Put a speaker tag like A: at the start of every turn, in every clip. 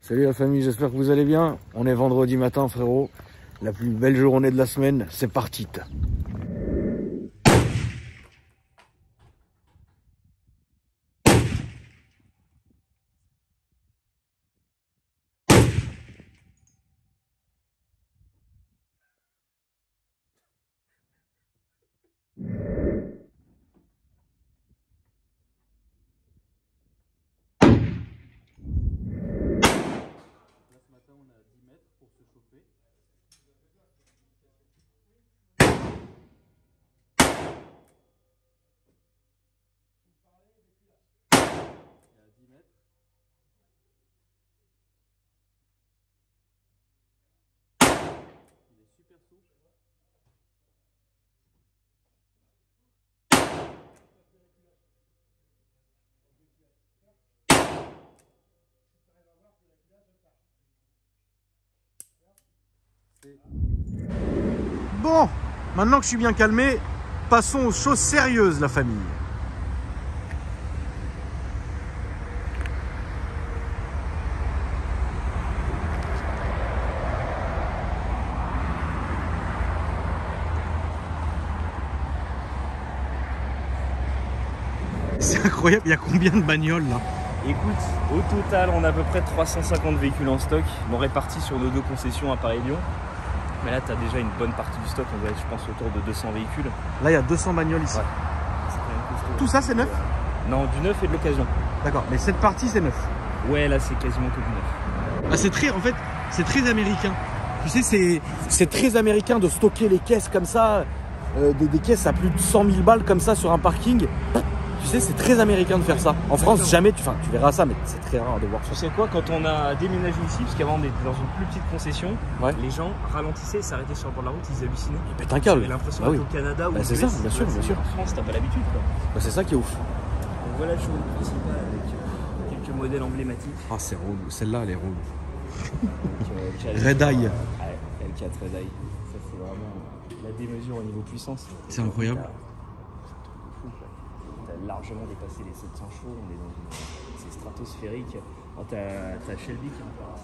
A: Salut la famille, j'espère que vous allez bien. On est vendredi matin frérot, la plus belle journée de la semaine, c'est parti. Bon, maintenant que je suis bien calmé, passons aux choses sérieuses, la famille. C'est incroyable, il y a combien de bagnoles là?
B: Écoute, au total, on a à peu près 350 véhicules en stock, bon, répartis sur nos deux concessions à Paris-Lyon. Mais là, tu as déjà une bonne partie du stock, on va être, je pense, autour de 200 véhicules.
A: Là, il y a 200 bagnoles ici.
B: Ouais.
A: Tout ça, c'est neuf?
B: Non, du neuf et de l'occasion.
A: D'accord, mais cette partie, c'est neuf?
B: Ouais, là, c'est quasiment que du neuf.
A: Ah, c'est très, en fait, c'est très américain. Tu sais, c'est très américain de stocker les caisses comme ça, des caisses à plus de 100 000 balles comme ça sur un parking. Tu sais, c'est très américain de faire ça. En France, jamais, tu verras ça, mais c'est très rare de voir ça.
B: Tu sais quoi, quand on a déménagé ici, parce qu'avant on était dans une plus petite concession,
A: ouais,
B: les gens ralentissaient, s'arrêtaient sur le bord de la route, ils hallucinaient.
A: Ils pètent un câble.
B: J'avais l'impression
A: Bah
B: d'être
A: oui.
B: au Canada ou
A: bah, c'est ça, bien sûr, bien sûr.
B: En France, t'as pas l'habitude, quoi.
A: Bah, c'est ça qui est ouf.
B: Donc voilà le showroom principal avec quelques modèles emblématiques.
A: Ah, c'est relou. Celle-là, elle est relou.
B: Red
A: Red Eye.
B: Ouais, L4 Red Eye. Ça, c'est vraiment la démesure au niveau puissance.
A: C'est incroyable.
B: T'as largement dépassé les 700 chevaux, on est dans une... c'est stratosphérique. Oh, t'as Shelby qui est encore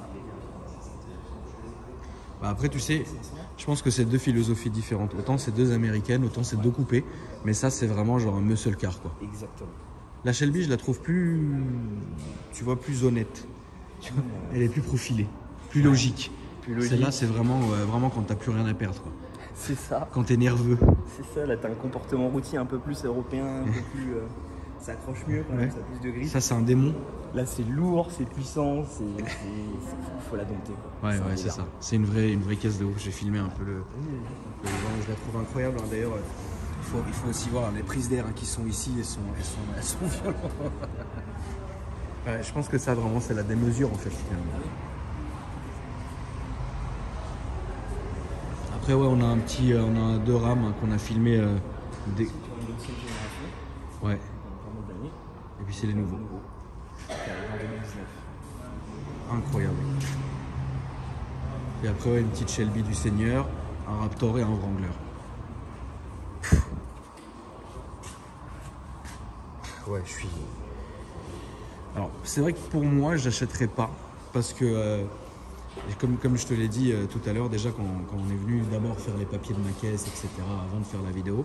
A: bah après, tu sais, je pense que c'est deux philosophies différentes. Autant c'est deux américaines, autant c'est deux coupés. Mais ça, c'est vraiment genre un muscle car, quoi.
B: Exactement.
A: La Shelby, je la trouve plus, tu vois, plus honnête. Tu vois, elle est plus profilée, plus logique. Celle-là, c'est vraiment, vraiment quand t'as plus rien à perdre, quoi.
B: C'est ça.
A: Quand t'es nerveux.
B: C'est ça, là t'as un comportement routier un peu plus européen, un peu plus... ça accroche mieux quand même, ça a plus de gris.
A: Ça, c'est un démon.
B: Là c'est lourd, c'est puissant, faut la dompter.
A: Ouais, ouais, c'est ça. C'est une vraie caisse de ouf. J'ai filmé un peu le je la trouve incroyable. Hein. D'ailleurs, il faut aussi voir les prises d'air qui sont ici, elles sont violentes. Ouais, je pense que ça, vraiment, c'est la démesure en fait. Après, ouais, on a deux rames hein, qu'on a filmé. Ouais. Et puis c'est les nouveaux. Incroyable. Et après, ouais, une petite Shelby du Seigneur, un Raptor et un Wrangler. Ouais, je suis... Alors, c'est vrai que pour moi, je n'achèterais pas. Parce que, comme je te l'ai dit tout à l'heure, déjà, quand on est venu d'abord faire les papiers de ma caisse, etc., avant de faire la vidéo,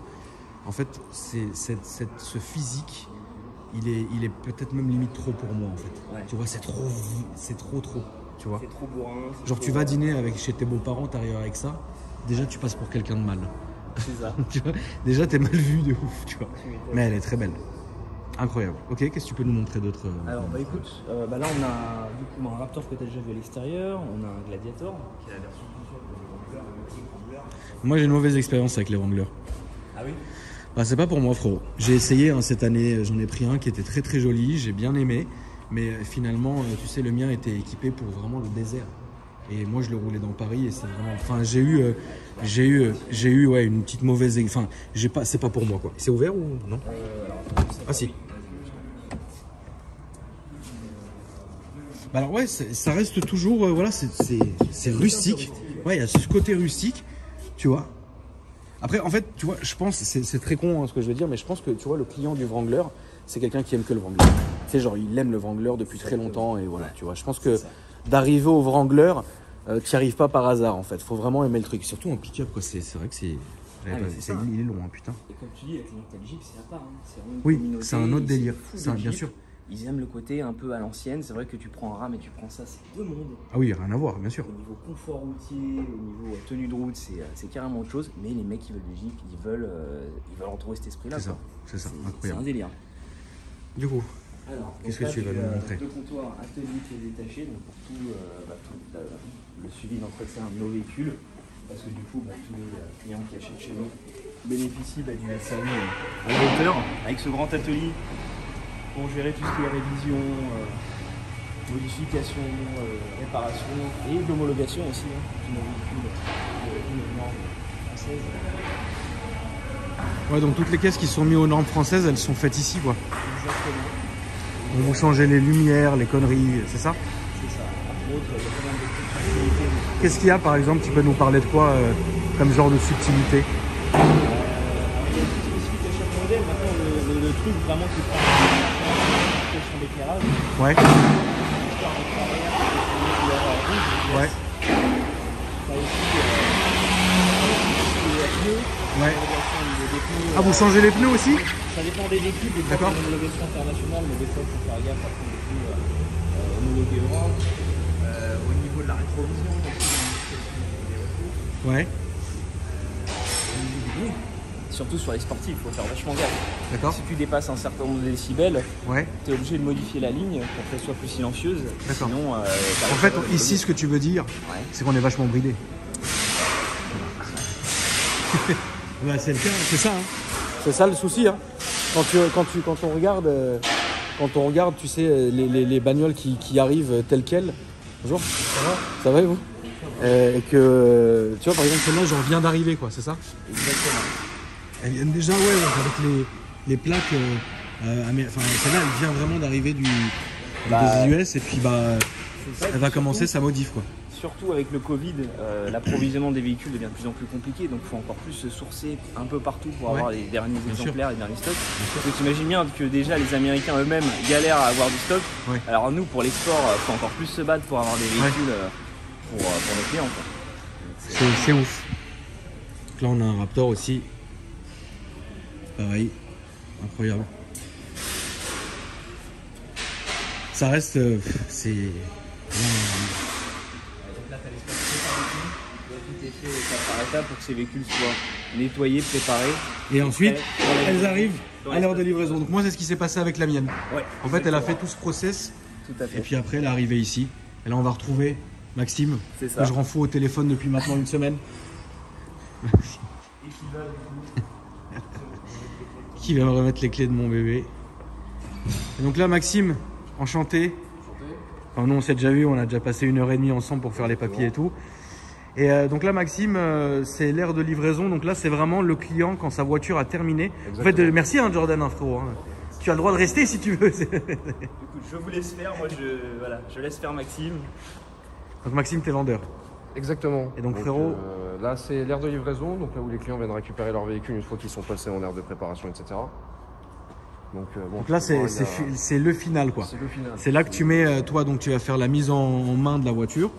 A: en fait, ce physique, il est peut-être même limite trop pour moi, en fait. Ouais. Tu vois, c'est trop. Tu vois.
B: C'est trop bourrin.
A: Genre, tu vas dîner chez tes beaux-parents, t'arrives avec ça, déjà, tu passes pour quelqu'un de mal.
B: C'est ça.
A: Tu vois, déjà, t'es mal vu de ouf, tu vois. Mais elle est très belle. Incroyable. Ok, qu'est-ce que tu peux nous montrer d'autre?
B: Alors, bah écoute, là, on a du coup un Raptor que tu as déjà vu à l'extérieur, on a un Gladiator, qui est la version Wrangler.
A: Moi, j'ai une mauvaise expérience avec les Wranglers.
B: Ah oui?
A: Bah, c'est pas pour moi, frérot. J'ai essayé hein, cette année, j'en ai pris un qui était très très joli, j'ai bien aimé. Mais finalement, tu sais, le mien était équipé pour vraiment le désert. Et moi, je le roulais dans Paris et c'est vraiment... Enfin, j'ai eu ouais, une petite mauvaise... Enfin, c'est pas pour moi, quoi. C'est ouvert ou non? Ah si. Bah alors ouais, ça reste toujours... voilà, c'est rustique. Ouais, il y a ce côté rustique, tu vois. Après, en fait, tu vois, je pense... C'est très con hein, ce que je veux dire, mais je pense que, tu vois, le client du Wrangler, c'est quelqu'un qui aime que le Wrangler. Tu sais, genre, il aime le Wrangler depuis très longtemps et voilà, tu vois. Je pense que d'arriver au Wrangler, tu n'y arrives pas par hasard en fait. Faut vraiment aimer le truc. Surtout en pick-up, quoi. C'est vrai que c'est. Il est long, hein, putain.
B: Et comme tu dis, avec le Jeep, c'est à part. Hein. C'est vraiment une
A: Oui,
B: communauté,
A: c'est un autre délire.
B: C'est
A: Bien sûr.
B: Ils aiment le côté un peu à l'ancienne. C'est vrai que tu prends un RAM et tu prends ça, c'est deux mondes.
A: Ah oui, rien à voir, bien sûr.
B: Au niveau confort routier, au niveau tenue de route, c'est carrément autre chose. Mais les mecs qui veulent du Jeep, ils veulent retrouver cet esprit-là.
A: C'est ça, incroyable.
B: C'est un délire.
A: Du coup,
B: alors,
A: qu'est-ce que tu vas nous montrer?
B: Deux comptoirs atelier pieds détachés, donc pour tout le suivi d'entretien de nos véhicules. Parce que du coup, tous les clients qui achètent chez nous bénéficient du SAV à la hauteur, avec ce grand atelier pour gérer tout ce qui est révision, modification, réparation et d'homologation aussi, de nos véhicules, une norme française.
A: Ouais, donc toutes les caisses qui sont mises aux normes françaises, elles sont faites ici, quoi.
B: Exactement.
A: Donc vous changez les lumières, les conneries, c'est ça?
B: C'est ça. Entre autres, il y a pas mal de subtilités.
A: Qu'est-ce qu'il y a, par exemple? Tu peux nous parler de quoi comme genre de subtilité?
B: Il y a une petite spécifique à chaque modèle. Maintenant, le truc vraiment qui prend la question d'éclairage.
A: Ouais.
B: L'histoire de carrière, c'est couleur rouge.
A: Ouais.
B: Ça aussi, les pneus.
A: Ouais.
B: Des pneus,
A: Ah, vous changez les pneus aussi?
B: ça dépend des véhicules, des fois c'est une homologation internationale, mais des fois il faut faire gaffe à prendre des pneus homologués Europe. Au niveau de la rétrovision,
A: Ouais.
B: surtout sur les sportifs, il faut faire vachement gaffe.
A: D'accord.
B: Si tu dépasses un certain nombre de décibels,
A: Ouais.
B: tu es obligé de modifier la ligne pour qu'elle soit plus silencieuse.
A: D'accord.
B: Sinon,
A: En fait, ici, ce que tu veux dire, c'est qu'on est vachement bridé. Bah, c'est le cas, c'est ça. Hein. C'est ça le souci. Hein. Quand on regarde, tu sais, les bagnoles qui arrivent telles quelles. Bonjour. Ça va et vous? Et que, tu vois, par exemple, celle-là, j'en viens d'arriver, quoi, c'est ça?
B: Exactement.
A: Elles viennent déjà, ouais, avec les plaques. Enfin, celle-là, elle vient vraiment d'arriver des US et puis elle va commencer sa modif, quoi.
B: Surtout avec le Covid, l'approvisionnement des véhicules devient de plus en plus compliqué, donc il faut encore plus se sourcer un peu partout pour avoir les derniers exemplaires, les derniers stocks. Parce que tu imagines bien que déjà les Américains eux-mêmes galèrent à avoir du stock. Ouais. Alors nous, pour l'export, il faut encore plus se battre pour avoir des véhicules pour nos clients.
A: C'est ouf. Donc là, on a un Raptor aussi. Pareil, incroyable. Ça reste, c'est...
B: Tout est fait étape par étape pour que ces véhicules soient nettoyés, préparés.
A: Et ensuite, elles arrivent à l'heure de livraison. Donc moi, c'est ce qui s'est passé avec la mienne. Ouais, en fait, elle a fait tout ce process. Tout à fait. Et puis après, elle est arrivée ici. Et là, on va retrouver Maxime, que je rends fou au téléphone depuis maintenant une semaine. Qui va me remettre les clés de mon bébé. Et donc là, Maxime, enchanté. Enfin, nous, on s'est déjà vu, on a déjà passé 1h30 ensemble pour faire les papiers et tout. Et donc là, Maxime, c'est l'heure de livraison. Donc là, c'est vraiment le client quand sa voiture a terminé. Exactement. En fait, merci hein, Jordan, hein, frérot. Hein. Tu as le droit de rester si tu veux.
B: Écoute, je vous laisse faire. Moi, je laisse faire Maxime.
A: Donc Maxime, t'es vendeur.
C: Exactement.
A: Et donc frérot,
C: là, c'est l'aire de livraison, donc là où les clients viennent récupérer leur véhicule une fois qu'ils sont passés en aire de préparation, etc. Donc
A: là, c'est le final, quoi.
C: C'est le final.
A: C'est là que tu mets, toi, donc tu vas faire la mise en main de la voiture.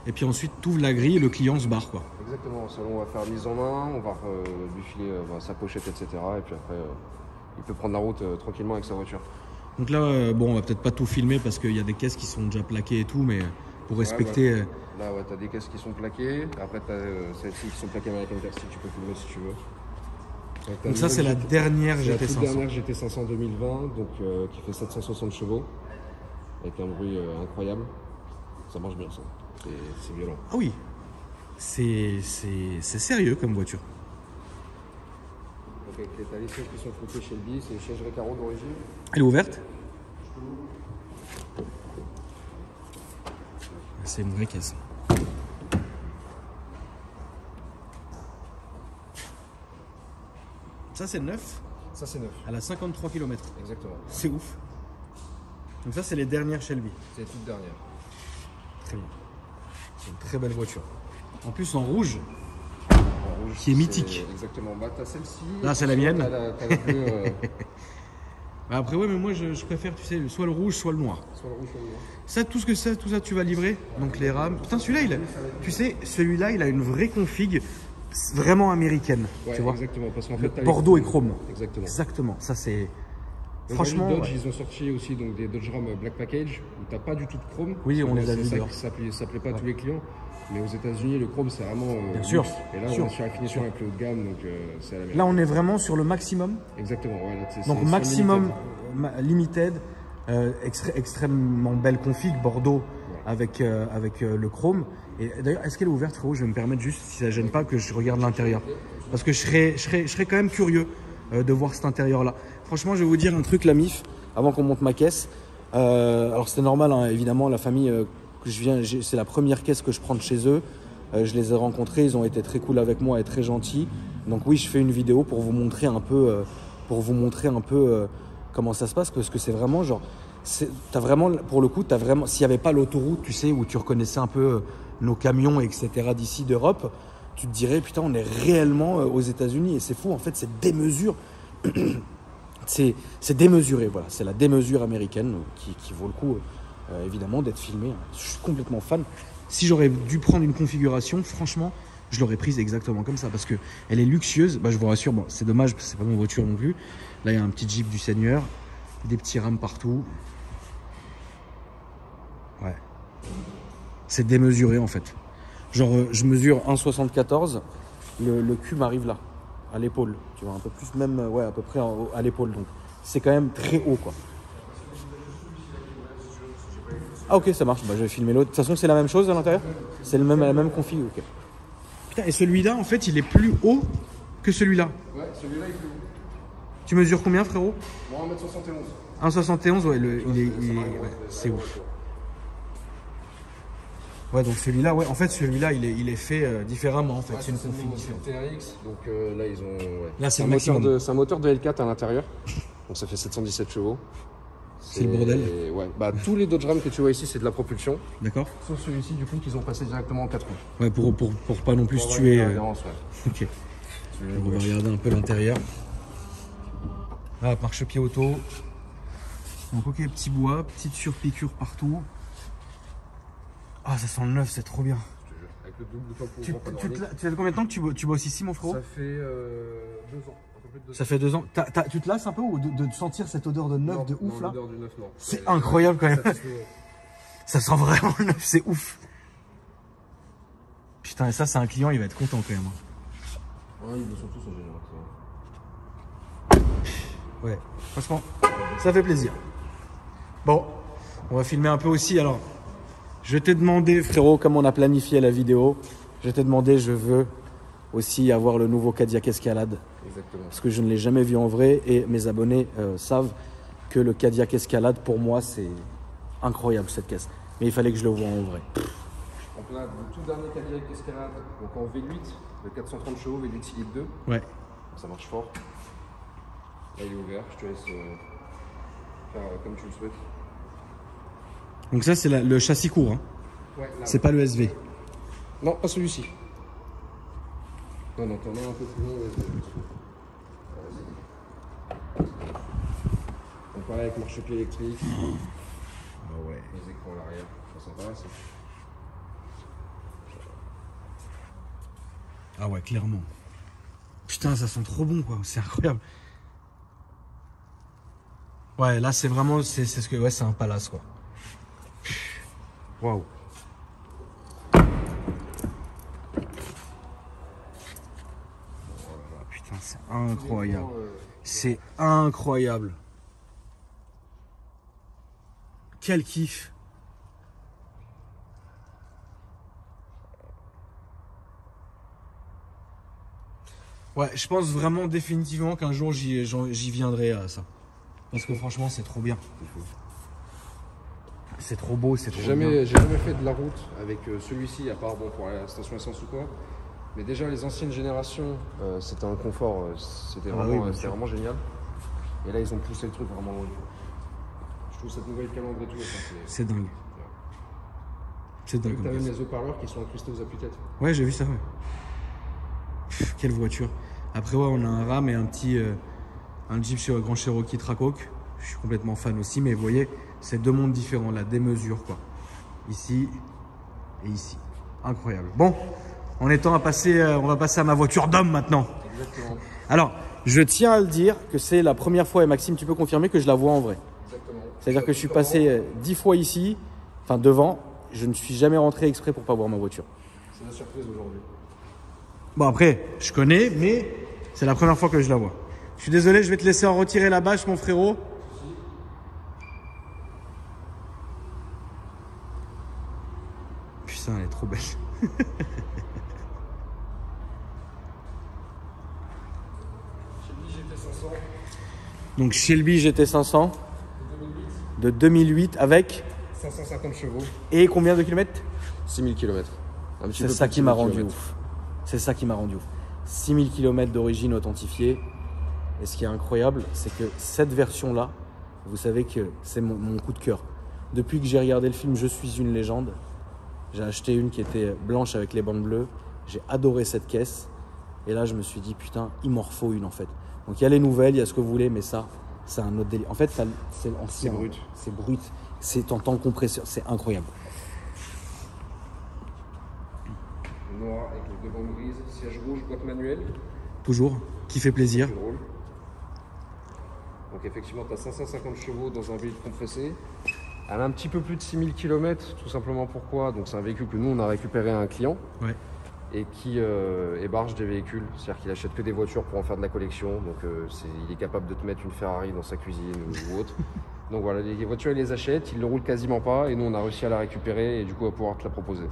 A: Et puis ensuite, tu ouvres la grille et le client se barre, quoi.
C: Exactement. On va faire mise en main, on va lui filer sa pochette, etc. Et puis après, il peut prendre la route tranquillement avec sa voiture.
A: Donc là, bon, on va peut-être pas tout filmer parce qu'il y a des caisses qui sont déjà plaquées et tout, mais pour respecter...
C: Ouais, bah, là, tu as des caisses qui sont plaquées. Après, tu as celles-ci qui sont plaquées American Plastic, tu peux filmer si tu veux.
A: Donc ça, c'est la dernière GT500.
C: C'est la dernière GT500 2020, donc, qui fait 760 chevaux, avec un bruit incroyable. Ça marche bien, ça. C'est violent.
A: Ah oui, c'est sérieux comme voiture.
C: Donc avec les sièges qui sont foutés chez Shelby, c'est les sièges Recaro d'origine.
A: Elle est ouverte? C'est une vraie caisse. Ça c'est neuf?
C: Ça c'est neuf.
A: Elle a 53 km.
C: Exactement.
A: C'est ouf. Donc ça c'est les dernières Shelby.
C: C'est les toutes dernières.
A: Très bien. C'est une très belle voiture. En plus en rouge.
C: En rouge
A: qui est mythique.
C: Exactement. Bah t'as celle-ci.
A: Là c'est la mienne.
C: T'as la bleue,
A: Après, ouais, mais moi, je préfère, tu sais, soit le rouge, soit le noir.
C: Soit le rouge, soit le noir.
A: Ça, tout ça, tu vas livrer. Donc, les rames. Putain, celui-là, tu sais, celui-là, il a une vraie config vraiment américaine.
C: Ouais,
A: tu vois
C: exactement. Parce qu'en fait,
A: Bordeaux et chrome.
C: Exactement.
A: Exactement. Ça, c'est.
C: Franchement,
A: Franchement.
C: Dodge, ils ont sorti aussi donc, des Dodge Ram Black Package où tu n'as pas du tout de chrome.
A: Oui, on les a vus.
C: Ça plaît pas à tous les clients. Mais aux États-Unis, le chrome, c'est vraiment.
A: Bien sûr.
C: Et là, on est sur la finition la plus haut de gamme, donc c'est à la
A: Là, on est vraiment sur le maximum.
C: Exactement. Ouais, là,
A: Donc, maximum limited, extrêmement belle config, Bordeaux avec le chrome. Et d'ailleurs, est-ce qu'elle est ouverte, frérot? Je vais me permettre juste, si ça ne gêne pas, que je regarde l'intérieur. Parce que je serais quand même curieux de voir cet intérieur-là. Franchement, je vais vous dire un truc, la MIF, avant qu'on monte ma caisse. Alors, c'était normal, hein, évidemment, la famille que je viens, c'est la première caisse que je prends de chez eux. Je les ai rencontrés, ils ont été très cool avec moi et très gentils. Donc oui, je fais une vidéo pour vous montrer un peu, comment ça se passe, parce que c'est vraiment genre, t'as vraiment, pour le coup, t'as vraiment, s'il n'y avait pas l'autoroute, tu sais, où tu reconnaissais un peu nos camions, etc. d'ici d'Europe, tu te dirais, putain, on est réellement aux États-Unis et c'est fou, en fait, c'est démesure. c'est démesuré, voilà, c'est la démesure américaine qui vaut le coup, évidemment, d'être filmée. Je suis complètement fan. Si j'aurais dû prendre une configuration, franchement, je l'aurais prise exactement comme ça parce qu'elle est luxueuse. Bah, je vous rassure, bon, c'est dommage parce que c'est pas mon voiture non plus. Là, il y a un petit Jeep du Seigneur, des petits rames partout. Ouais. C'est démesuré en fait. Genre, je mesure 1,74. Le cul m'arrive là, à l'épaule. Tu vois, un peu plus, même, ouais, à peu près à l'épaule. Donc, c'est quand même très haut, quoi. Ah, ok, ça marche. Bah, je vais filmer l'autre. De toute façon, c'est la même chose à l'intérieur? C'est la même config, ok. Putain, et celui-là, en fait, il est plus haut que celui-là.
C: Ouais, celui-là, il est plus haut.
A: Tu mesures combien, frérot?
C: Moi, 1m71.
A: 1,71, ouais, ouais, c'est ouf. Ouais, donc celui-là, ouais, en fait, celui-là, il est fait différemment, en fait. Ouais, c'est une config différente.
C: TRX, donc là, ils ont. Ouais.
A: Là, c'est
C: un moteur de L4 à l'intérieur. Donc, ça fait 717 chevaux.
A: C'est le bordel.
C: Ouais, bah, tous les Dodge Ram que tu vois ici, c'est de la propulsion.
A: D'accord.
C: Sauf celui-ci, du coup, qu'ils ont passé directement en 4 roues.
A: Ouais, pour pas non plus se tuer. Ok. On va regarder un peu l'intérieur. Ah, marchepied auto. Donc, ok, petit bois, petite surpiqûre partout. Ah, ça sent le neuf, c'est trop bien.
C: Avec le double capot.
A: Tu as combien de temps que tu bosses ici, mon frérot?
C: Ça fait 2 ans. Un peu plus de 2 ans.
A: Ça fait 2 ans. Tu te lasses un peu ou de sentir cette odeur de neuf, de ouf, là?
C: L'odeur du neuf, non.
A: C'est incroyable quand même. Ça sent vraiment le neuf, c'est ouf. Putain, et ça, c'est un client, il va être content quand même.
C: Ouais, ils sont tous en général.
A: Ouais, franchement, ça fait plaisir. Bon, on va filmer un peu aussi. Alors, je t'ai demandé, frérot, comme on a planifié la vidéo, je t'ai demandé, je veux aussi avoir le nouveau Cadillac Escalade.
C: Exactement.
A: Parce que je ne l'ai jamais vu en vrai et mes abonnés savent que le Cadillac Escalade, pour moi, c'est incroyable cette caisse. Mais il fallait que je le voie en vrai.
C: Donc là, le tout dernier Cadillac Escalade, donc en V8, de 430 chevaux, V8 cylindre 2.
A: Ouais.
C: Ça marche fort. Là, il est ouvert, je te laisse faire comme tu le souhaites.
A: Donc ça, c'est le châssis court, hein.
C: Ouais,
A: c'est pas le SV.
C: Non, pas celui-ci. Non, t'en as un peu plus long. Donc pareil avec marchepied électrique.
A: Ah ouais.
C: Les écrans à l'arrière, ça sympa.
A: Ah ouais, clairement. Putain, ça sent trop bon, quoi. C'est incroyable. Ouais, là, c'est vraiment, c'est ce que, ouais, c'est un palace, quoi. Waouh. Putain, c'est incroyable. C'est incroyable. Quel kiff. Ouais, je pense vraiment définitivement qu'un jour j'y viendrai à ça. Parce que franchement, c'est trop bien. C'est trop beau, c'est trop bien.
C: J'ai jamais fait de la route avec celui-ci, à part bon, pour aller à la station essence ou quoi. Mais déjà, les anciennes générations, c'était un confort, c'était vraiment génial. Et là, ils ont poussé le truc vraiment loin. Je trouve cette nouvelle calandre et tout.
A: C'est dingue. C'est dingue.
C: T'as même les haut-parleurs qui sont incrustés aux appuis-têtes.
A: Ouais, j'ai vu ça, ouais. Pff, quelle voiture. Après, ouais, on a un Ram et un petit un Jeep sur Grand Cherokee Tracoque. je suis complètement fan aussi. Mais vous voyez, c'est deux mondes différents, là, des mesures, quoi. Ici et ici. Incroyable. Bon, on va passer à ma voiture d'homme maintenant.
C: Exactement.
A: Alors, je tiens à le dire que c'est la première fois, et Maxime, tu peux confirmer que je la vois en vrai.
C: Exactement.
A: C'est-à-dire que je suis passé 10 fois ici, enfin devant, je ne suis jamais rentré exprès pour pas voir ma voiture.
C: C'est la surprise aujourd'hui.
A: Bon après, je connais, mais c'est la première fois que je la vois. Je suis désolé, je vais te laisser en retirer la bâche, mon frérot. Putain, elle est trop belle. Donc Shelby GT500 de 2008 avec
C: 550 chevaux.
A: et combien de kilomètres?
C: 6000 km.
A: C'est ça qui m'a rendu ouf. C'est ça qui m'a rendu ouf. 6000 km d'origine authentifiée. Et ce qui est incroyable, c'est que cette version-là, vous savez que c'est mon coup de cœur. Depuis que j'ai regardé le film Je suis une légende, j'ai acheté une qui était blanche avec les bandes bleues. J'ai adoré cette caisse. Et là, je me suis dit, putain, il m'en faut une en fait. Donc il y a les nouvelles, il y a ce que vous voulez, mais ça, c'est un autre délire. En fait, c'est ancien.
C: C'est brut.
A: C'est brut. C'est en temps compresseur. C'est incroyable.
C: Noir avec les deux bandes grises, siège rouge, boîte manuelle.
A: Toujours. Qui fait plaisir.
C: C'est drôle. Donc effectivement, tu as 550 chevaux dans un véhicule compressé. Elle a un petit peu plus de 6000 km, tout simplement pourquoi. Donc c'est un véhicule que nous, on a récupéré à un client.
A: Ouais.
C: Et qui héberge des véhicules. C'est-à-dire qu'il achète que des voitures pour en faire de la collection. Donc il est capable de te mettre une Ferrari dans sa cuisine ou autre. Donc voilà, les voitures, il les achète, il ne le roule quasiment pas. Et nous, on a réussi à la récupérer et du coup, à pouvoir te la proposer.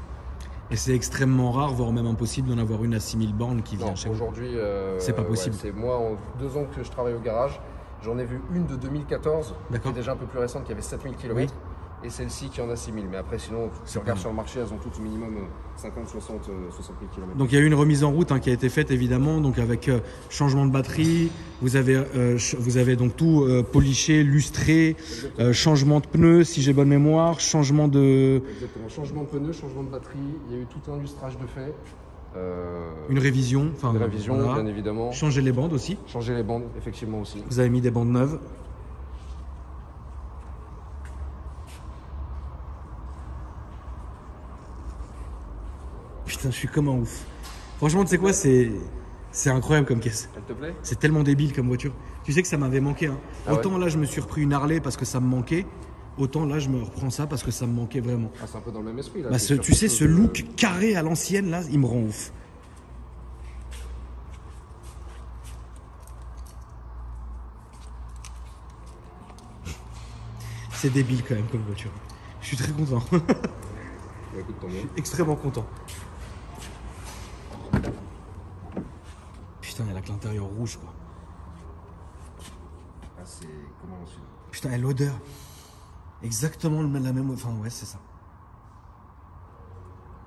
A: Et c'est extrêmement rare, voire même impossible d'en avoir une à 6000 bornes qui vient
C: Non,
A: chez vous.
C: aujourd'hui,
A: c'est pas possible.
C: Ouais, c'est moi, en 2 ans que je travaille au garage, j'en ai vu une de 2014, qui
A: D'accord.
C: est déjà un peu plus récente, qui avait 7000 km. Et celle-ci qui en a 6000. Mais après, sinon, si on regarde sur le marché, elles ont toutes au minimum 50, 60, 60 000 km.
A: Donc il y a eu une remise en route qui a été faite évidemment, donc avec changement de batterie, vous avez donc tout poliché, lustré, changement de pneus si j'ai bonne mémoire, changement de...
C: Exactement, changement de pneus, changement de batterie, il y a eu tout un lustrage de fait.
A: Une révision,
C: Une révision,
A: voilà.
C: bien évidemment.
A: Changer les bandes aussi.
C: Changer les bandes, effectivement aussi.
A: Vous avez mis des bandes neuves. Putain, je suis comme un ouf. Franchement, tu sais quoi, c'est incroyable comme caisse.
C: Elle te plaît?
A: C'est tellement débile comme voiture. Tu sais que ça m'avait manqué. Hein.
C: Ah
A: Autant
C: ouais.
A: là, je me suis repris une Harley parce que ça me manquait. Autant là, je me reprends ça parce que ça me manquait vraiment.
C: Ah, c'est un peu dans le même esprit là.
A: Bah, tu sais, ce look carré à l'ancienne, là, il me rend ouf. C'est débile quand même comme voiture. Je suis très content.
C: Bah, écoute, tant mieux.
A: Extrêmement content. Putain, il y a que l'intérieur rouge, quoi.
C: Ah, c'est comment aussi?
A: Putain, et l'odeur. Exactement la même... Enfin, ouais, c'est ça.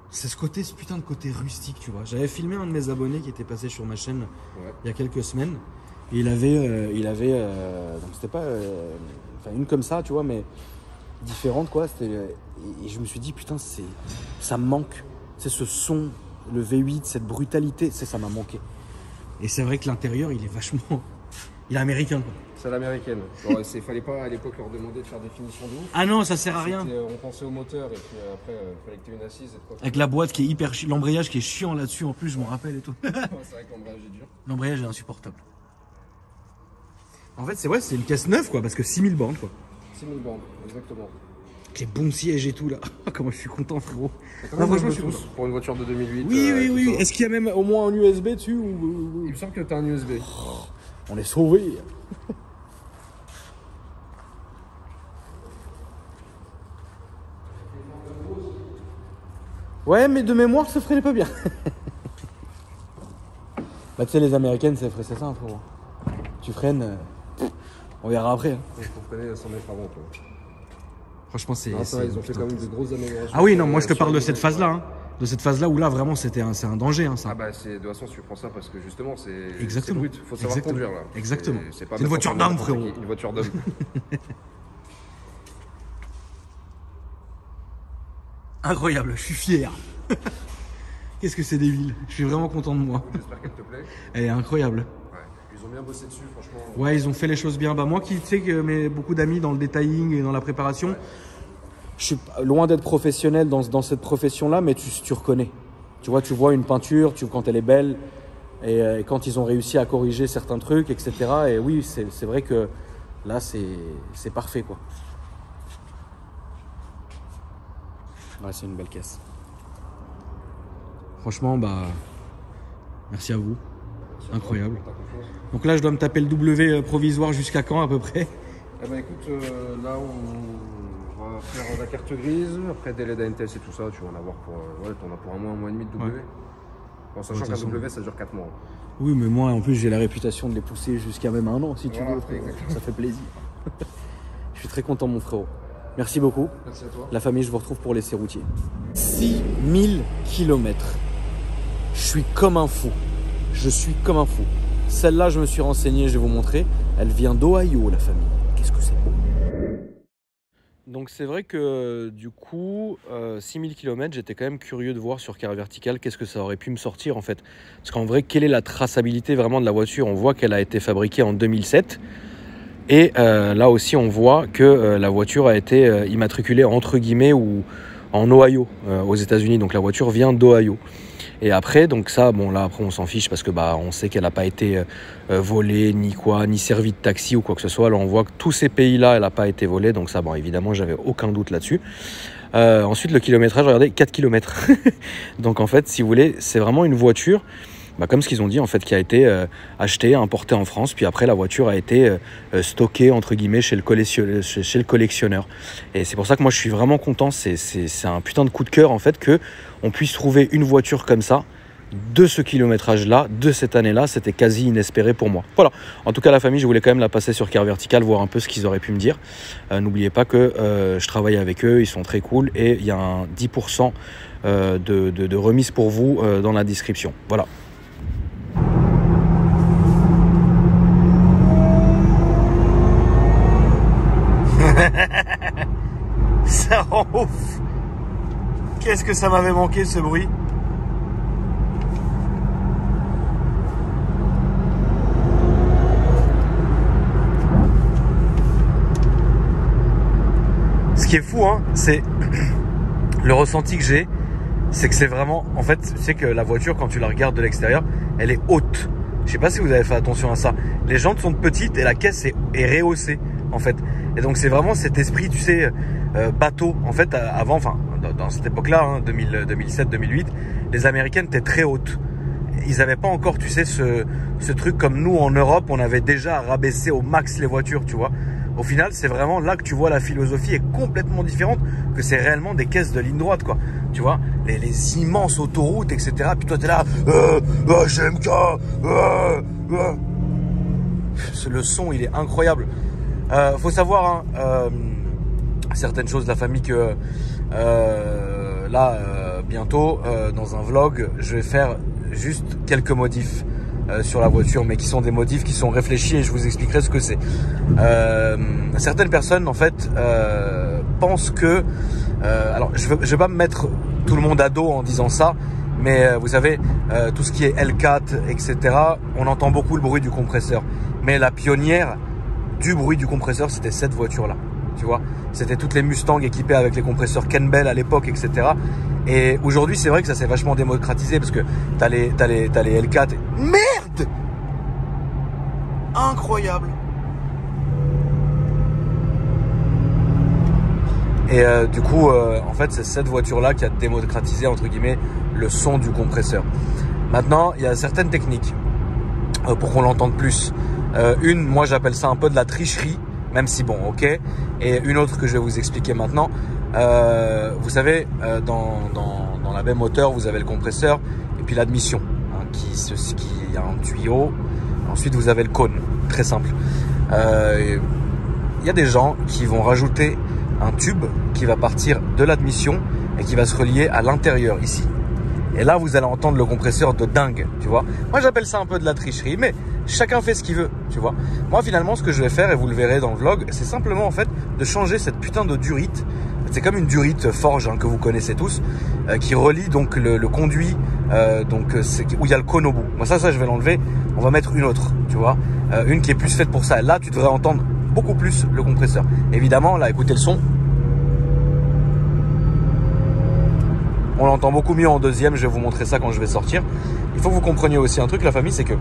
A: C'est ce putain de côté rustique, tu vois. J'avais filmé un de mes abonnés qui était passé sur ma chaîne il y a quelques semaines. Et il avait donc c'était pas... Enfin, une comme ça, tu vois, mais différente, quoi. Et je me suis dit, putain, ça me manque. C'est ce son, le V8, cette brutalité, ça m'a manqué. Et c'est vrai que l'intérieur, il est vachement... Il est américain, quoi.
C: C'est l'américaine. Il fallait pas à l'époque leur demander de faire des finitions de ouf.
A: Ah non, ça sert à rien.
C: On pensait au moteur et puis après, il fallait que tu aies une assise. Et quoi.
A: Avec la boîte qui est hyper... L'embrayage qui est chiant là-dessus, en plus, je m'en rappelle et tout.
C: C'est vrai que l'embrayage est dur.
A: L'embrayage est insupportable. En fait, c'est une caisse neuve, quoi, parce que 6000 bornes, quoi.
C: 6000 bandes, exactement.
A: Avec les bons sièges et tout, là. Comment je suis content, frérot.
C: Non, franchement, je suis content. Pour une voiture de 2008.
A: Oui. Est-ce qu'il y a même au moins un USB dessus
C: Il me semble que tu as un USB.
A: On est sauvés. Ouais, mais de mémoire, ça freinait pas bien. Bah, tu sais, les américaines, c'est ça, frérot. Tu freines, on verra après. Hein.
C: Il faut freiner 100 mètres avant. Quoi.
A: Franchement, c'est.
C: Ils ont fait quand même de grosses améliorations.
A: Ah oui, non, moi je te parle de cette phase-là. Hein. De cette phase-là où là, vraiment, c'est un danger. Hein, ça.
C: Ah bah, de toute façon, tu prends ça parce que justement, c'est
A: Exactement.
C: brut. Il faut savoir conduire là.
A: Exactement.
C: C'est
A: une voiture d'homme, frérot.
C: Une voiture d'homme.
A: Incroyable, je suis fier. Qu'est-ce que c'est débile. Je suis vraiment content de moi.
C: J'espère qu'elle te plaît.
A: Elle est incroyable.
C: Ouais. Plus Ils ont bien bossé dessus, franchement.
A: Ouais, ils ont fait les choses bien. Bah, moi qui sais que mets beaucoup d'amis dans le detailing et dans la préparation, ouais. Je suis loin d'être professionnel dans cette profession-là, mais tu reconnais. Tu vois, tu vois une peinture, quand elle est belle, et quand ils ont réussi à corriger certains trucs, etc. Et oui, c'est vrai que là, c'est parfait, quoi. Ouais, c'est une belle caisse. Franchement, bah, merci à vous. Incroyable. Donc là, je dois me taper le W provisoire jusqu'à quand à peu près?
C: Eh ben écoute, là on va faire la carte grise, après délai d'ANTS et tout ça, tu vas en avoir pour, ouais, t'en as pour un mois et demi de W. Ouais. En sachant qu'un W ça dure 4 mois.
A: Oui, mais moi en plus j'ai la réputation de les pousser jusqu'à même 1 an si tu veux. Ça fait plaisir. Je suis très content mon frérot. Merci beaucoup.
C: Merci à toi.
A: La famille, je vous retrouve pour l'essai routier. 6000 km. Je suis comme un fou. Je suis comme un fou. Celle-là, je me suis renseigné, je vais vous montrer. Elle vient d'Ohio, la famille. Qu'est-ce que c'est beau. Donc c'est vrai que du coup, 6000 km, j'étais quand même curieux de voir sur Carré Vertical qu'est-ce que ça aurait pu me sortir en fait. Parce qu'en vrai, quelle est la traçabilité vraiment de la voiture? On voit qu'elle a été fabriquée en 2007. Et là aussi, on voit que la voiture a été immatriculée entre guillemets ou en Ohio, aux États-Unis. Donc la voiture vient d'Ohio. Et après, donc ça, bon là après on s'en fiche parce que bah on sait qu'elle n'a pas été volée ni quoi, ni servie de taxi ou quoi que ce soit. Là on voit que tous ces pays-là, elle n'a pas été volée. Donc ça, bon évidemment, j'avais aucun doute là-dessus. Ensuite le kilométrage, regardez, 4 km. Donc en fait, si vous voulez, c'est vraiment une voiture. Bah, comme ce qu'ils ont dit en fait, qui a été achetée, importée en France, puis après la voiture a été stockée entre guillemets chez le collectionneur. Et c'est pour ça que moi je suis vraiment content, c'est un putain de coup de cœur en fait que on puisse trouver une voiture comme ça, de ce kilométrage-là, de cette année-là, c'était quasi inespéré pour moi. Voilà, en tout cas la famille, je voulais quand même la passer sur Carré Vertical, voir un peu ce qu'ils auraient pu me dire. N'oubliez pas que je travaille avec eux, ils sont très cool et il y a un 10% de remise pour vous dans la description. Voilà. Ça rend ouf. Qu'est-ce que ça m'avait manqué ce bruit. Ce qui est fou, hein, c'est le ressenti que j'ai, c'est que c'est vraiment, en fait, tu sais que la voiture, quand tu la regardes de l'extérieur, elle est haute. Je sais pas si vous avez fait attention à ça. Les jantes sont petites et la caisse est rehaussée, en fait. Et donc c'est vraiment cet esprit, tu sais, bateau. En fait, avant, enfin, dans cette époque-là, hein, 2007-2008, les Américaines étaient très hautes. Ils n'avaient pas encore, tu sais, ce truc comme nous en Europe, on avait déjà rabaissé au max les voitures, tu vois. Au final, c'est vraiment là que tu vois la philosophie est complètement différente, que c'est réellement des caisses de ligne droite, quoi. Tu vois, les immenses autoroutes, etc. Puis toi, t'es là, GMK, le son, il est incroyable. Faut savoir, hein, certaines choses de la famille que là, bientôt, dans un vlog, je vais faire juste quelques modifs sur la voiture, mais qui sont des modifs qui sont réfléchis et je vous expliquerai ce que c'est. Certaines personnes, en fait, pensent que... alors, je vais pas me mettre tout le monde à dos en disant ça, mais vous savez, tout ce qui est L4, etc., on entend beaucoup le bruit du compresseur. Mais la pionnière du bruit du compresseur, c'était cette voiture-là. Tu vois, c'était toutes les Mustangs équipées avec les compresseurs Campbell à l'époque, etc. Et aujourd'hui, c'est vrai que ça s'est vachement démocratisé parce que t'as les L4. Merde! Incroyable! Et du coup, en fait, c'est cette voiture-là qui a démocratisé, entre guillemets, le son du compresseur. Maintenant, il y a certaines techniques pour qu'on l'entende plus. Moi, j'appelle ça un peu de la tricherie. Même si bon, ok. Et une autre que je vais vous expliquer maintenant. Vous savez, dans la baie moteur, vous avez le compresseur et puis l'admission, hein, qui a un tuyau. Ensuite, vous avez le cône, très simple. Il y a des gens qui vont rajouter un tube qui va partir de l'admission et qui va se relier à l'intérieur ici. Et là, vous allez entendre le compresseur de dingue, tu vois. Moi, j'appelle ça un peu de la tricherie, mais chacun fait ce qu'il veut, tu vois. Moi, finalement, ce que je vais faire, et vous le verrez dans le vlog, c'est simplement, en fait, de changer cette putain de durite. C'est comme une durite forge, hein, que vous connaissez tous, qui relie donc le conduit donc où il y a le cône au bout. Moi ça je vais l'enlever. On va mettre une autre, tu vois, une qui est plus faite pour ça. Là tu devrais entendre beaucoup plus le compresseur. Évidemment là, écoutez le son. On l'entend beaucoup mieux en deuxième. Je vais vous montrer ça quand je vais sortir. Il faut que vous compreniez aussi un truc, la famille, c'est que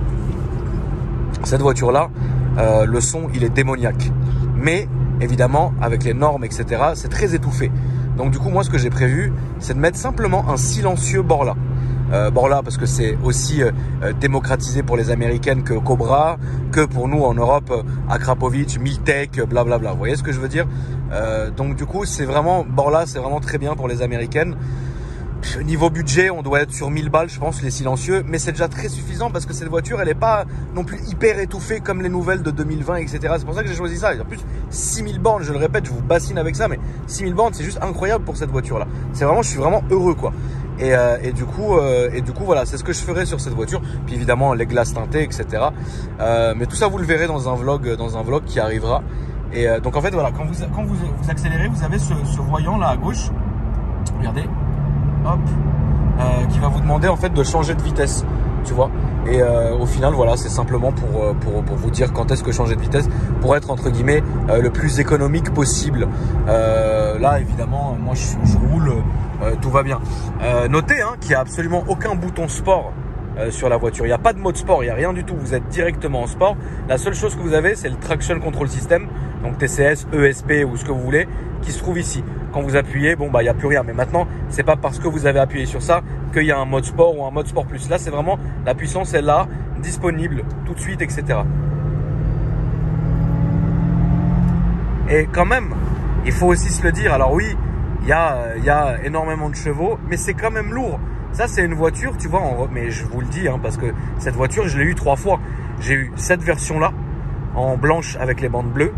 A: cette voiture là, le son il est démoniaque. Mais évidemment avec les normes etc, c'est très étouffé. Donc du coup moi ce que j'ai prévu c'est de mettre simplement un silencieux Borla. Borla parce que c'est aussi démocratisé pour les américaines que Cobra, que pour nous en Europe Akrapovic, Miltech, blablabla. Vous voyez ce que je veux dire? Donc du coup c'est vraiment, Borla c'est vraiment très bien pour les américaines. Niveau budget, on doit être sur 1000 balles, je pense, les silencieux. Mais c'est déjà très suffisant parce que cette voiture, elle n'est pas non plus hyper étouffée comme les nouvelles de 2020, etc. C'est pour ça que j'ai choisi ça. Et en plus, 6000 bornes, je le répète, je vous bassine avec ça, mais 6000 bornes, c'est juste incroyable pour cette voiture-là. C'est vraiment, je suis vraiment heureux, quoi. Et du coup, voilà, c'est ce que je ferai sur cette voiture. Puis évidemment, les glaces teintées, etc. Mais tout ça, vous le verrez dans un vlog qui arrivera. Et donc en fait, voilà, quand vous accélérez, vous avez ce voyant là à gauche. Regardez. Hop, qui va vous demander en fait de changer de vitesse, tu vois. Et au final, voilà, c'est simplement pour vous dire quand est-ce que changer de vitesse pour être entre guillemets le plus économique possible. Là, évidemment, moi je roule, tout va bien. Notez qu'il n'y a absolument aucun bouton sport sur la voiture. Il n'y a pas de mode sport, il n'y a rien du tout. Vous êtes directement en sport. La seule chose que vous avez, c'est le Traction Control System, donc TCS, ESP ou ce que vous voulez, qui se trouve ici. Quand vous appuyez, bon bah il n'y a plus rien. Mais maintenant, c'est pas parce que vous avez appuyé sur ça qu'il y a un mode sport ou un mode sport plus. Là, c'est vraiment la puissance est là, disponible tout de suite, etc. Et quand même, il faut aussi se le dire. Alors oui, il y a énormément de chevaux, mais c'est quand même lourd. Ça, c'est une voiture, tu vois, mais je vous le dis, parce que cette voiture, je l'ai eu 3 fois. J'ai eu cette version-là, en blanche avec les bandes bleues.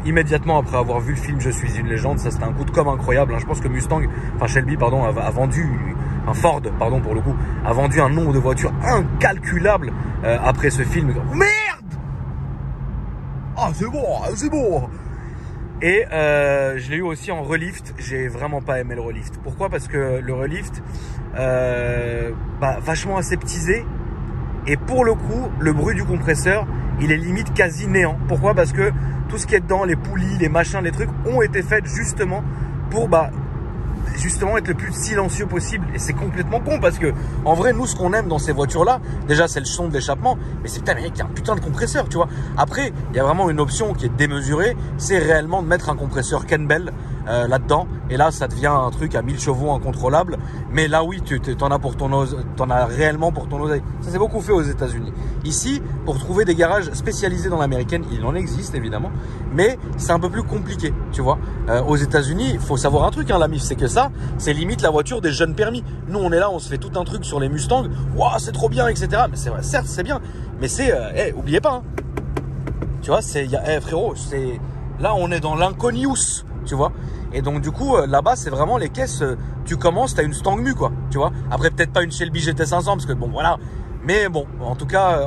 A: Immédiatement après avoir vu le film Je suis une légende, ça c'était un coup de com' incroyable. Je pense que Shelby pardon, a vendu, Ford pardon pour le coup, a vendu un nombre de voitures incalculable après ce film. Merde! Ah c'est bon. Et je l'ai eu aussi en relift. J'ai vraiment pas aimé le relift. Pourquoi? Parce que le relift, vachement aseptisé. Et pour le coup, le bruit du compresseur, il est limite quasi néant. Pourquoi? Parce que tout ce qui est dedans, les poulies, les machins, les trucs, ont été faits justement pour justement être le plus silencieux possible. Et c'est complètement con parce que en vrai, nous, ce qu'on aime dans ces voitures-là, déjà, c'est le son de l'échappement. Mais c'est putain, mec, il y a un putain de compresseur, tu vois. Après, il y a vraiment une option qui est démesurée. C'est réellement de mettre un compresseur Campbell là-dedans. Et là, ça devient un truc à 1000 chevaux incontrôlable. Mais là, oui, t'en as réellement pour ton oseille. Ça, c'est beaucoup fait aux États-Unis. Ici, pour trouver des garages spécialisés dans l'américaine, il en existe évidemment. Mais c'est un peu plus compliqué, tu vois. Aux États-Unis, il faut savoir un truc, la MIF, c'est que ça, c'est limite la voiture des jeunes permis. Nous, on est là, on se fait tout un truc sur les Mustangs. Waouh, c'est trop bien, etc. Mais c'est vrai, certes, c'est bien. Mais c'est, oubliez pas, tu vois, frérot, là, on est dans l'inconius, tu vois. Et donc, du coup, là-bas, c'est vraiment les caisses, tu commences, t'as une Stangmu, quoi, tu vois. Après, peut-être pas une Shelby GT500, parce que bon, voilà. Mais bon, en tout cas,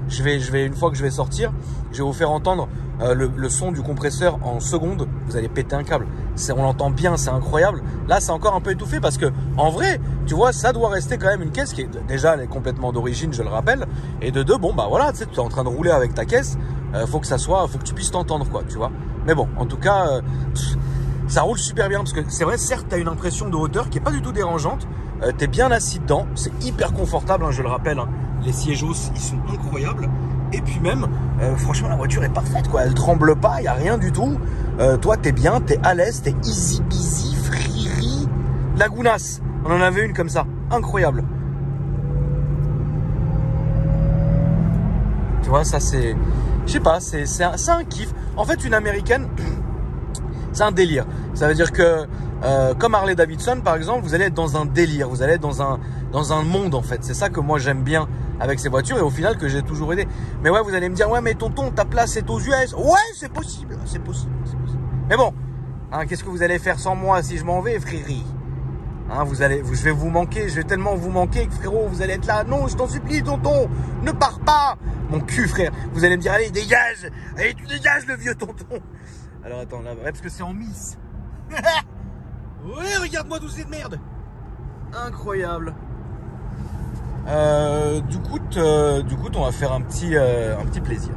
A: je vais, une fois que je vais sortir, je vais vous faire entendre le son du compresseur en secondes. Vous allez péter un câble. On l'entend bien, c'est incroyable. Là, c'est encore un peu étouffé parce que, en vrai, tu vois, ça doit rester quand même une caisse qui est déjà, elle est complètement d'origine, je le rappelle. Et de deux, bon, bah voilà, tu sais, tu es en train de rouler avec ta caisse. Faut que tu puisses t'entendre, quoi, tu vois. Mais bon, en tout cas, ça roule super bien parce que c'est vrai, certes, tu as une impression de hauteur qui est pas du tout dérangeante. Tu es bien assis dedans, c'est hyper confortable, je le rappelle. Les sièges ils sont incroyables. Et puis même, franchement, la voiture est parfaite, quoi. Elle tremble pas, il n'y a rien du tout. Toi, t'es bien, t'es à l'aise, t'es easy busy, free. Lagunas, on en avait une comme ça, incroyable. Tu vois, ça c'est, je sais pas, c'est un kiff. En fait, une américaine, c'est un délire. Ça veut dire que, comme Harley Davidson, par exemple, vous allez être dans un délire, vous allez être dans un monde, en fait. C'est ça que moi j'aime bien avec ces voitures et au final que j'ai toujours aidé. Mais ouais, vous allez me dire, ouais, mais tonton, ta place est aux US. Ouais, c'est possible. Mais bon, qu'est-ce que vous allez faire sans moi si je m'en vais, frérie? Je vais vous manquer, je vais tellement vous manquer que frérot, vous allez être là. Non, je t'en supplie, tonton, ne pars pas. Mon cul, frère. Vous allez me dire, allez, dégage. Allez, tu dégages le vieux tonton. Alors attends, là, ouais, parce que c'est en miss. Ouais, regarde-moi tous ces de merde. Incroyable. Du coup, on va faire un petit plaisir.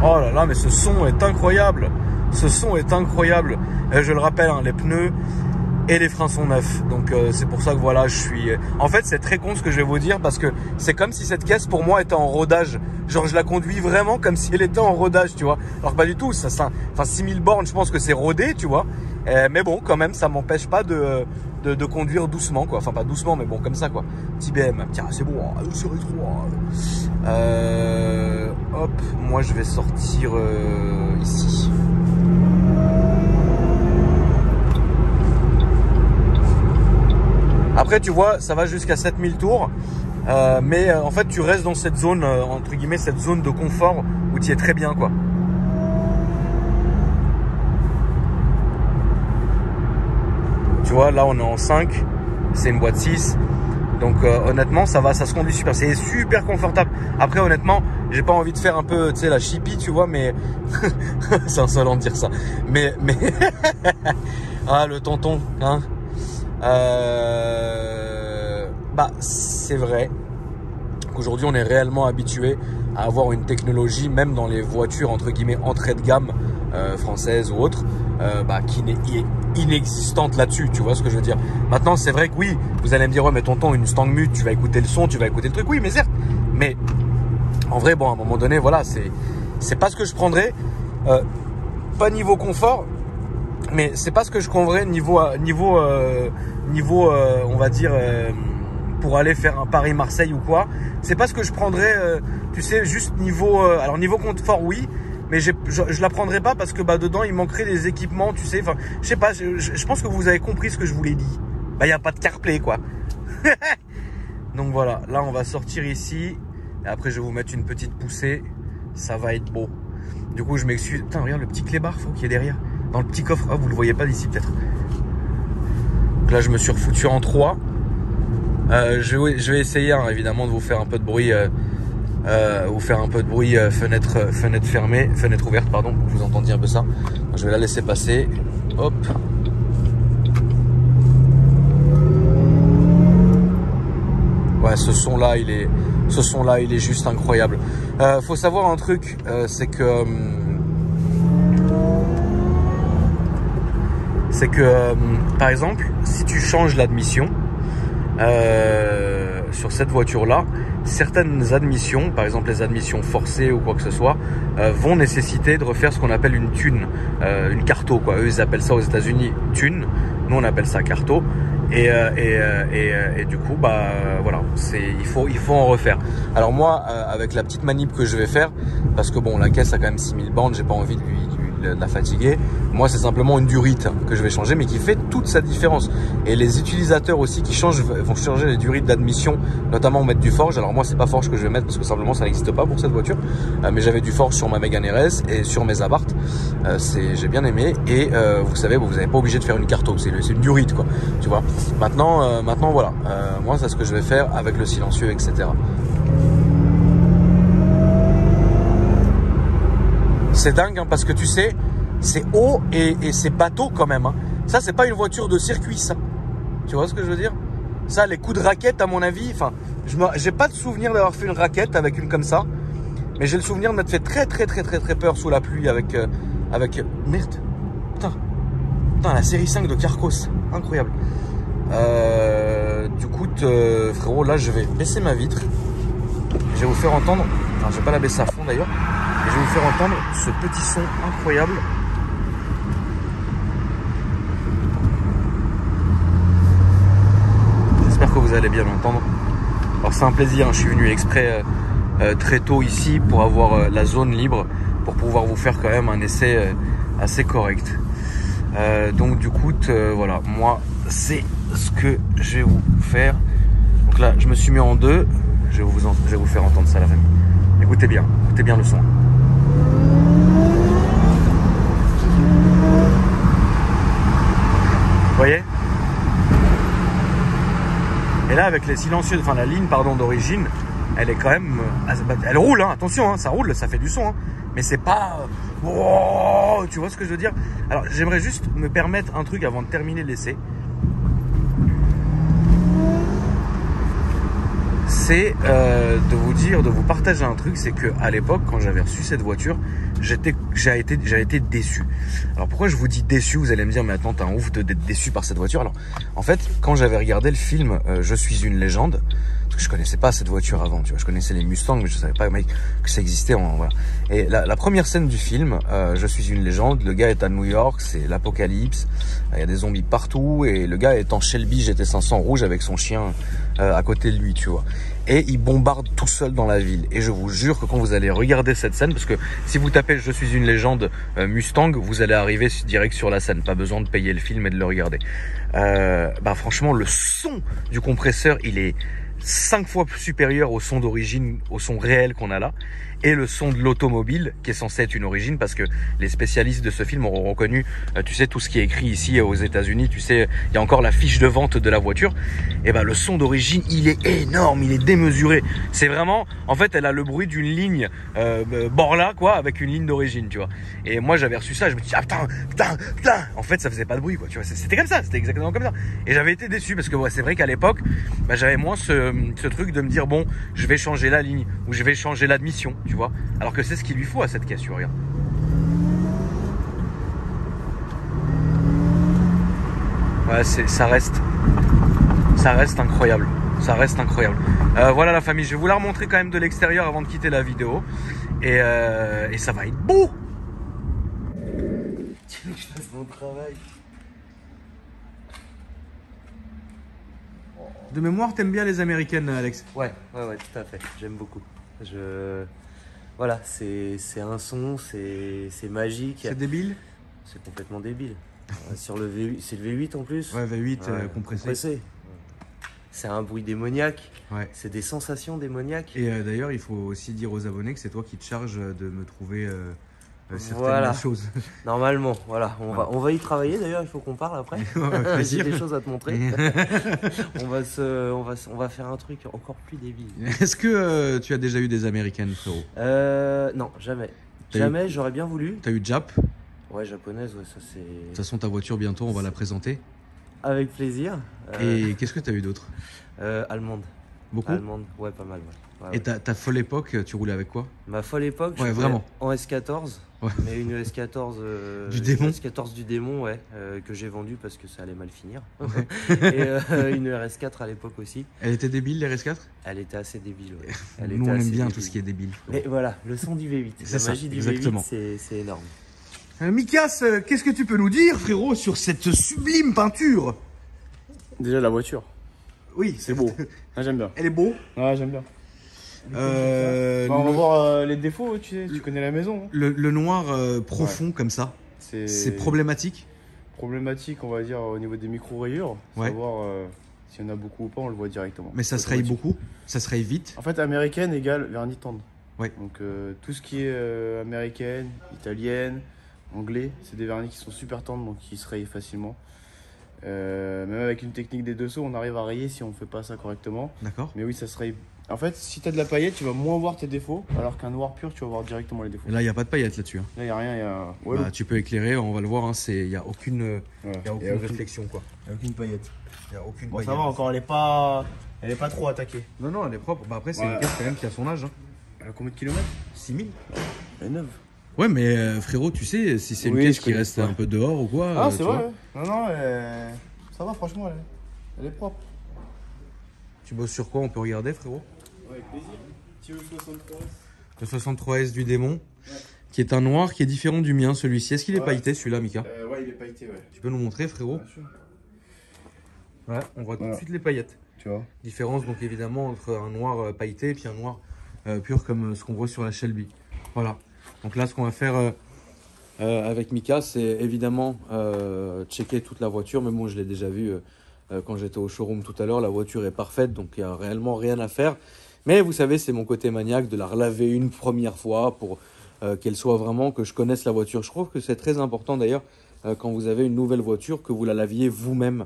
A: Oh là là, mais ce son est incroyable. Ce son est incroyable. Je le rappelle, hein, les pneus et les freins sont neufs. Donc c'est pour ça que voilà, je suis... En fait, c'est très con ce que je vais vous dire parce que c'est comme si cette caisse pour moi était en rodage. Genre, je la conduis vraiment comme si elle était en rodage, tu vois. Alors pas du tout. Enfin, 6000 bornes, je pense que c'est rodé, tu vois. Mais bon, quand même, ça m'empêche pas de conduire doucement, quoi. Enfin, pas doucement, mais bon, comme ça, quoi. Petit BM. Tiens, c'est bon. C'est rétro. Hop, moi, je vais sortir ici. Après, tu vois, ça va jusqu'à 7000 tours. Mais en fait, tu restes dans cette zone, entre guillemets, cette zone de confort où tu es très bien, quoi. Tu vois, là, on est en 5. C'est une boîte 6. Donc, honnêtement, ça va, ça se conduit super. C'est super confortable. Après, honnêtement, j'ai pas envie de faire un peu, tu sais, la chippie, tu vois, mais... c'est insolent de dire ça. Mais... ah, le tonton, hein. Bah, c'est vrai qu'aujourd'hui on est réellement habitué à avoir une technologie, même dans les voitures entre guillemets entrée de gamme françaises ou autres, bah, qui est inexistante là-dessus, tu vois ce que je veux dire. Maintenant c'est vrai que oui, vous allez me dire ouais mais tonton, une Stang Mute, tu vas écouter le son, tu vas écouter le truc, oui mais certes, mais en vrai bon à un moment donné voilà, c'est pas ce que je prendrais, pas niveau confort. Mais c'est pas ce que je prendrais niveau on va dire pour aller faire un Paris-Marseille ou quoi. C'est pas ce que je prendrais, tu sais, juste niveau alors niveau confort oui, mais je la prendrais pas parce que bah dedans il manquerait des équipements, tu sais. Enfin, je sais pas. Je pense que vous avez compris ce que je vous l'ai dit. Bah il y a pas de CarPlay quoi. Donc voilà, là on va sortir ici et après je vais vous mettre une petite poussée. Ça va être beau. Du coup je m'excuse. Putain regarde le petit clébard qui est derrière. Dans le petit coffre, ah, vous le voyez pas d'ici peut-être. Donc là je me suis refoutu en 3. Je vais essayer hein, évidemment de vous faire un peu de bruit, fenêtre fermée, fenêtre ouverte pardon, pour que vous entendiez un peu ça. Donc, je vais la laisser passer. Hop. Ouais, ce son là il est juste incroyable. Faut savoir un truc, c'est que par exemple, si tu changes l'admission sur cette voiture-là, certaines admissions, par exemple les admissions forcées ou quoi que ce soit, vont nécessiter de refaire ce qu'on appelle une thune, une carto, quoi. Eux, ils appellent ça aux États-Unis thune. Nous, on appelle ça carto. Et du coup, bah voilà, il faut en refaire. Alors moi, avec la petite manip que je vais faire, parce que bon, la caisse a quand même 6000 bandes, j'ai pas envie de la fatiguer. Moi, c'est simplement une durite que je vais changer, mais qui fait toute sa différence. Et les utilisateurs aussi qui vont changer les durites d'admission, notamment mettre du Forge. Alors moi, c'est pas Forge que je vais mettre parce que simplement ça n'existe pas pour cette voiture. Mais j'avais du Forge sur ma Mégane RS et sur mes Abarth. J'ai bien aimé. Et vous savez, vous n'êtes pas obligé de faire une carto. C'est une durite, quoi. Tu vois. Maintenant, voilà. Moi, c'est ce que je vais faire avec le silencieux, etc. C'est dingue hein, parce que tu sais, c'est haut et c'est bateau quand même. Hein. Ça, c'est pas une voiture de circuit, ça. Tu vois ce que je veux dire? Ça, les coups de raquette, à mon avis, enfin, j'ai pas de souvenir d'avoir fait une raquette avec une comme ça, mais j'ai le souvenir de m'être fait très peur sous la pluie avec merde. Putain, la série 5 de Carcos, incroyable. Du coup, frérot, là, je vais baisser ma vitre. Je vais vous faire entendre. Enfin, je vais pas la baisser à fond d'ailleurs. Et je vais vous faire entendre ce petit son incroyable. J'espère que vous allez bien l'entendre. Alors c'est un plaisir, hein. Je suis venu exprès très tôt ici pour avoir la zone libre, pour pouvoir vous faire quand même un essai assez correct. Donc du coup, voilà, moi c'est ce que je vais vous faire. Donc là, je me suis mis en 2. Je vais vous faire entendre ça, la famille. Écoutez bien le son. Vous voyez? Et là, avec les silencieux, enfin la ligne pardon d'origine, elle est quand même, elle roule, hein, attention, hein, ça roule, ça fait du son, hein, mais c'est pas, oh, tu vois ce que je veux dire? Alors, j'aimerais juste me permettre un truc avant de terminer l'essai. c'est de vous partager un truc, c'est qu'à l'époque, quand j'avais reçu cette voiture, j'ai été déçu. Alors pourquoi je vous dis déçu? Vous allez me dire, mais attends, t'es un ouf d'être déçu par cette voiture. Alors, en fait, quand j'avais regardé le film Je suis une légende, parce que je connaissais pas cette voiture avant, tu vois, je connaissais les Mustangs, mais je savais pas, mec, que ça existait. Voilà. Et la première scène du film, Je suis une légende, le gars est à New York, c'est l'apocalypse, il y a des zombies partout, et le gars est en Shelby GT500 rouge avec son chien à côté de lui, tu vois. Et il bombarde tout seul dans la ville. Et je vous jure que quand vous allez regarder cette scène, parce que si vous tapez Je suis une légende Mustang, vous allez arriver direct sur la scène. Pas besoin de payer le film et de le regarder. Franchement, le son du compresseur, il est 5 fois plus supérieur au son d'origine, au son réel qu'on a là, et le son de l'automobile qui est censé être une origine, parce que les spécialistes de ce film auront reconnu, tu sais, tout ce qui est écrit ici aux États-Unis, tu sais, il y a encore la fiche de vente de la voiture. Et le son d'origine, il est énorme, il est démesuré. C'est vraiment, en fait, elle a le bruit d'une ligne Borla, quoi, avec une ligne d'origine, tu vois. Et moi, j'avais reçu ça, je me dis, ah putain. En fait, ça faisait pas de bruit, quoi, tu vois. C'était comme ça, c'était exactement comme ça. Et j'avais été déçu parce que c'est vrai qu'à l'époque, j'avais moins ce truc de me dire, bon, je vais changer la ligne ou je vais changer l'admission, tu vois. Alors que c'est ce qu'il lui faut à cette cassure, regarde. Ouais, ça reste incroyable. Ça reste incroyable. Voilà la famille, je vais vous la remontrer quand même de l'extérieur avant de quitter la vidéo. Et ça va être beau.
D: Tu veux que je fasse mon travail?
A: De mémoire, t'aimes bien les américaines, Alex?
D: Ouais, tout à fait. J'aime beaucoup. Voilà, c'est un son, c'est magique.
A: C'est débile?
D: C'est complètement débile. Sur le V8, c'est le V8 en plus.
A: Ouais, V8 compressé.
D: C'est un bruit démoniaque.
A: Ouais.
D: C'est des sensations démoniaques.
A: Et d'ailleurs, il faut aussi dire aux abonnés que c'est toi qui te charges de me trouver certaines choses.
D: Normalement, voilà. On va y travailler d'ailleurs, il faut qu'on parle après. J'ai des choses à te montrer. on va faire un truc encore plus débile.
A: Est-ce que tu as déjà eu des américaines, frérot?
D: Non, jamais. Jamais, j'aurais bien voulu.
A: T'as eu Jap?
D: Ouais, japonaise, ouais, ça c'est...
A: De toute façon, ta voiture, bientôt, on va la présenter.
D: Avec plaisir.
A: Et qu'est-ce que t'as eu d'autre?
D: Allemande.
A: Beaucoup?
D: Allemande, ouais, pas mal, ouais.
A: Et ta folle époque, tu roulais avec quoi?
D: Ma folle époque,
A: ouais, vraiment.
D: En S14,
A: ouais.
D: Mais une S14
A: du démon.
D: Une S14 du démon, ouais, que j'ai vendue parce que ça allait mal finir.
A: Ouais.
D: Et une RS4 à l'époque aussi.
A: Elle était débile, les RS4?
D: Elle était assez débile, ouais.
A: Nous, on aime bien tout ce qui est débile.
D: Mais voilà, le son du V8, la magie du
A: exactement.
D: V8, c'est énorme.
A: Mikas, qu'est-ce que tu peux nous dire, frérot, sur cette sublime peinture?
B: Déjà la voiture.
A: Oui,
B: c'est beau. Ah, j'aime bien.
A: Elle est beau.
B: Ouais, j'aime bien. On va voir les défauts, tu connais la maison. Hein.
A: Le noir profond comme ça, c'est problématique.
B: Problématique, on va dire, au niveau des micro-rayures.
A: Ouais.
B: Savoir s'il y en a beaucoup ou pas, on le voit directement.
A: Mais ça se raye beaucoup? Ça se raye vite?
B: En fait, américaine égale vernis tendre.
A: Ouais.
B: Donc tout ce qui est américaine, italienne, anglais, c'est des vernis qui sont super tendres, donc qui se rayent facilement. Même avec une technique des deux sauts, on arrive à rayer si on fait pas ça correctement.
A: D'accord.
B: Mais oui, ça se raye. En fait, si tu as de la paillette, tu vas moins voir tes défauts, alors qu'un noir pur, tu vas voir directement les défauts.
A: Et là, il n'y a pas de paillettes là-dessus. Hein.
B: Là, il n'y a rien. Ouais,
A: tu peux éclairer, on va le voir. Il n'y a aucune, réflexion, quoi.
B: Il n'y a aucune paillette.
A: Il n'y a aucune
B: bon,
A: paillette.
B: Ça va encore, elle est pas trop attaquée.
A: Non, elle est propre. Après, c'est une caisse quand même qui a son âge. Hein.
B: Elle a combien de kilomètres?
A: 6000.
B: Elle est neuve.
A: Ouais, mais frérot, tu sais, si c'est une caisse qui reste un peu dehors ou quoi.
B: Ah, c'est vrai. Non, ça va, franchement, elle est propre.
A: Tu bosses sur quoi? On peut regarder, frérot?
B: Ouais, avec plaisir. Tu veux le 63S?
A: Le 63S du démon, qui est un noir qui est différent du mien, celui-ci. Est-ce qu'il est pailleté, celui-là, Mika?
B: Ouais, il est pailleté, ouais.
A: Tu peux nous montrer, frérot?
B: Bien sûr.
A: Ouais, on voit tout de suite les paillettes.
B: Tu vois.
A: Différence, donc, évidemment, entre un noir pailleté et puis un noir pur comme ce qu'on voit sur la Shelby. Voilà. Donc là, ce qu'on va faire avec Mika, c'est évidemment checker toute la voiture. Mais bon, je l'ai déjà vu quand j'étais au showroom tout à l'heure. La voiture est parfaite, donc il n'y a réellement rien à faire. Mais vous savez, c'est mon côté maniaque de la relaver une première fois pour qu'elle soit vraiment, que je connaisse la voiture. Je trouve que c'est très important d'ailleurs quand vous avez une nouvelle voiture, que vous la laviez vous-même.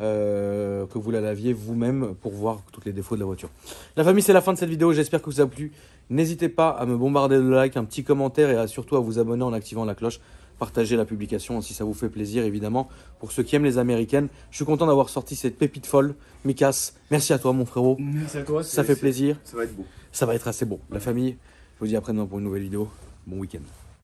A: que vous la laviez vous-même pour voir tous les défauts de la voiture. La famille, c'est la fin de cette vidéo. J'espère que vous a plu. N'hésitez pas à me bombarder de likes, un petit commentaire et surtout à vous abonner en activant la cloche. Partagez la publication si ça vous fait plaisir, évidemment. Pour ceux qui aiment les américaines, je suis content d'avoir sorti cette pépite folle. Mikas, merci à toi, mon frérot.
B: Merci à toi.
A: Ça fait plaisir.
C: Ça va être beau.
A: Ça va être assez beau. La famille, je vous dis à après-demain pour une nouvelle vidéo. Bon week-end.